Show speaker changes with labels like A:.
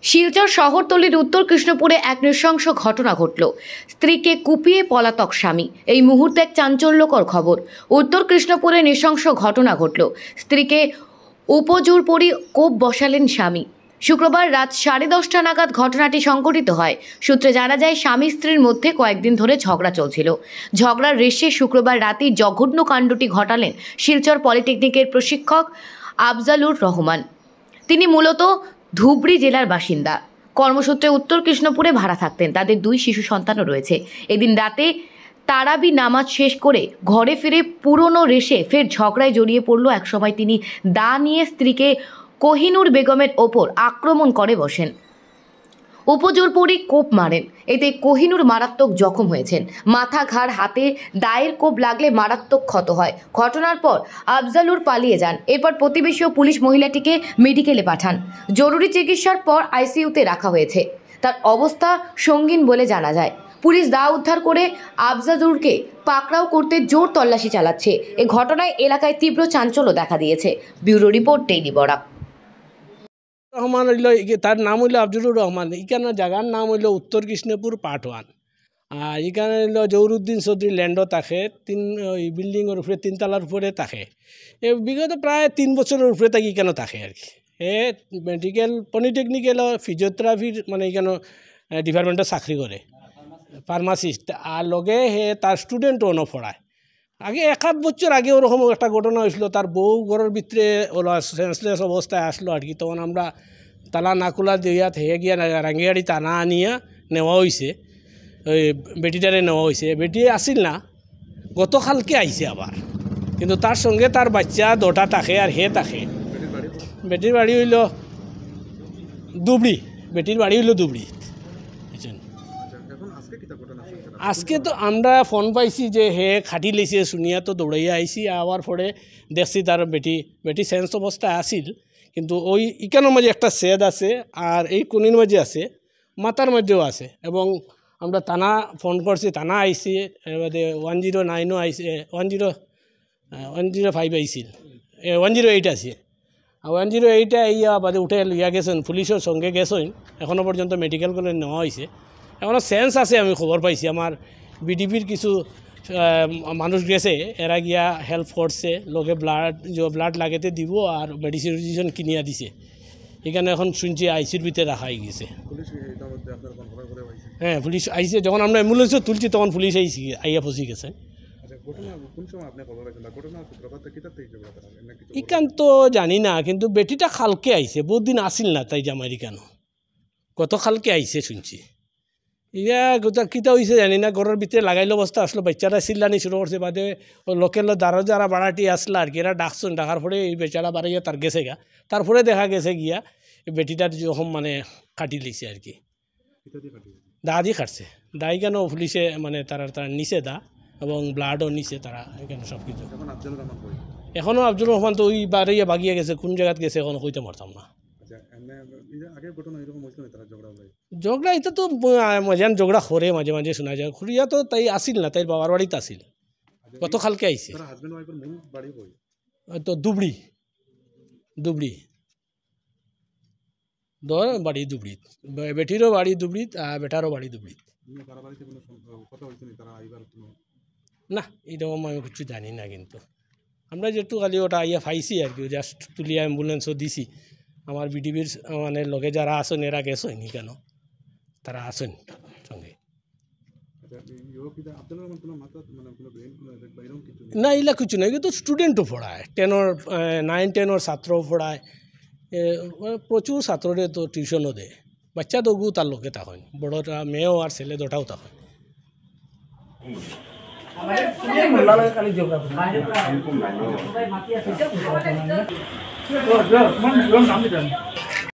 A: শিলচর শহরতলির উত্তর কৃষ্ণপুরে এক নৃশংস ঘটনা ঘটল। স্ত্রীকে কুপিয়ে পলাতক স্বামী। এই মুহূর্তে এক চাঞ্চল্যকর খবর। উত্তর কৃষ্ণপুরে নৃশংস ঘটনা ঘটল। স্ত্রীকে উপজোর পরি কোপ বসালেন স্বামী। শুক্রবার রাত 10:30 নাগাদ ঘটনাটি সংঘটিত হয়। সূত্রে জানা যায়, স্বামী স্ত্রীর মধ্যে কয়েকদিন ধরে ঝগড়া চলছিল। ঝগড়ার রেশে শুক্রবার রাতেই জঘন্য কাণ্ডটি ঘটালেন শিলচর পলিটেকনিকের প্রশিক্ষক আফজালুর রহমান। তিনি মূলত ধুবড়ী জেলার বাসিন্দা। কর্মসূত্রে উত্তর কৃষ্ণপুরে ভাড়া থাকতেন। তাদের 2 শিশু সন্তানও রয়েছে। এদিন রাতে তারাবি নামাজ শেষ করে ঘরে ফিরে পুরনো রেশে ফের ঝগড়ায় জড়িয়ে পড়ল। একসময় তিনি দা নিয়ে স্ত্রীকে কোহিনুর বেগমের ওপর আক্রমণ করে বসেন। উপজোর পরি কোপ মারেন। এতে কোহিনুর মারাত্মক জখম হয়েছেন। মাথা, ঘাড়, হাতে দায়ের কোপ লাগলে মারাত্মক ক্ষত হয়। ঘটনার পর আফজালুর পালিয়ে যান। এরপর প্রতিবেশী ও পুলিশ মহিলাটিকে মেডিকেলে পাঠান। জরুরি চিকিৎসার পর আইসিইউতে রাখা হয়েছে। তার অবস্থা সঙ্গীন বলে জানা যায়। পুলিশ দা উদ্ধার করে আফজালুরকে পাকড়াও করতে জোর তল্লাশি চালাচ্ছে। এ ঘটনায় এলাকায় তীব্র চাঞ্চল্য দেখা দিয়েছে। Bureau report, daily Barak.
B: Rahman হইল, তার নাম হইল আফজলুর রহমান। এখানে জায়গার নাম হইল উত্তর কৃষ্ণপুর পার্ট 1। আর এখানে হইল জহুরুদ্দিন চৌধুরী ল্যান্ডও থাকে, ওই বিল্ডিংয়ের উপরে 3 তলার উপরে থাকে। বিগত প্রায় 3 বছরের উপরে তাকে এখানে থাকে আর কি। মেডিকেল পলিটেকনিক্যাল ফিজিওথেরাপির মানে এখানে ডিপার্টমেন্টে চাকরি করে, ফার্মাসিস্ট। আর লগে তার স্টুডেন্টও পড়ায়। আগে 1-8 বছর আগে ওরকম একটা ঘটনা হয়েছিল। তার বউ ঘরের ভিতরে ওরা সেন্সলেস অবস্থায় আসলো আর কি। তখন আমরা তালা না খোলা দিয়া থেকে গিয়া রাঙ্গিয়াড়ি টানা আনিয়া নেওয়া হয়েছে। ওই বেটিটারে নেওয়া হয়েছে। বেটি আসিল না, গতকালকে আইছে আবার। কিন্তু তার সঙ্গে তার বাচ্চা 2টা থাকে আর হে থাকে। বেটির বাড়ি হইল ধুবড়ী। বেটির বাড়ি হইল ধুবড়ী। আজকে তো আমরা ফোন পাইছি যে হে খাটি লেছে, শুনিয়া তো দৌড়াইয়া আইসি। আবার পরে দেখছি তার বেটি সেন্স অবস্থায় আসিল, কিন্তু ওই ইকানোর মাঝে একটা সেদ আছে আর এই কোনির মাঝে আছে, মাথার মধ্যেও আছে। এবং আমরা থানা ফোন করছি, থানা আইসি। এবারে 109ও আইসে, 105 আইছিল, 108 আছে। 108 আইয়া বাদে উঠে লইয়া গেছেন, পুলিশের সঙ্গে গেছেন। এখনও পর্যন্ত মেডিকেল কলেজ নেওয়া হয়েছে। এখনও সেন্স আছে, আমি খবর পাইছি। আমার বিডিপির কিছু মানুষ গেছে, এরা গিয়া হেল্প করছে। লোকে ব্লাড লাগাতে দিব আর মেডিসিন কিনিয়া দিছে। এখানে এখন শুনছি আইসির ভিতরে রাখা হয়ে গেছে। হ্যাঁ, পুলিশ আইসে। যখন আমরা অ্যাম্বুলেন্সও তুলছি তখন পুলিশ আইয়া ফসি গেছে। ইকান তো জানি না, কিন্তু বেটিটা খালকে আইছে, বহুত দিন আসিল না তাই জামাই কেন, কত খালকে আইছে শুনছি। ইয়া গোটা কিতা হয়েছে জানি না। ঘরের ভিতরে লাগাইল অবস্থা আসলো, বাচ্চারা চিল্লানি শুরু করছে। বাদে লোকের দ্বারা যারা বাড়াটি আসলো আর কি, এরা ডাকছেন। ডাকার পরে এই বেচারা বাড়াইয়া তার গেছে গা। তারপরে দেখা গেছে গিয়া বেটিটার যখন মানে কাটি লিছে আর কি, দা দিয়ে কাটছে। দাই কেন পুলিশে মানে তারা নিচে দা এবং ব্লাডও নিচে তারা এখানে সব কিছু। এখনও আফজলুর রহমান তো ওই বাড়িয়ে বাগিয়ে গেছে, কোন জায়গাত গেছে এখনো কইতে পারতাম না। ঝগড়া এটা তো মজান ঝগড়া করে, মাঝে মাঝে শোনা যায়। খুঁড়িয়া তো তাই আসিল না, তাই বাবার বাড়িতে আসিল। কত খালকে আইছে তো ধুবড়ী বাড়ি ধুবড়ীত, বেটিরও বাড়ি ধুবড়ীত আর বেটারও বাড়ি ধুবড়ীত। না, এটাও আমি কিছু জানি না। কিন্তু আমরা যেহেতু খালি ওটা আইয়া পাইছি আর কি, জাস্ট তুলিয়া অ্যাম্বুলেন্সও দিছি। আমার বিডিবির মানে লোকে যারা আসেন এরা গেছেন কেন, তারা আসেন সঙ্গে। না, এগুলা কিছু নাই। কিন্তু স্টুডেন্টও পড়ায়, 9-10 ছাত্রও পড়ায়। প্রচুর ছাত্ররে তো টিউশনও দেয়। বাচ্চা তো তার লোকে তখন বড়টা মেয়েও আর ছেলে 2টাও তখন।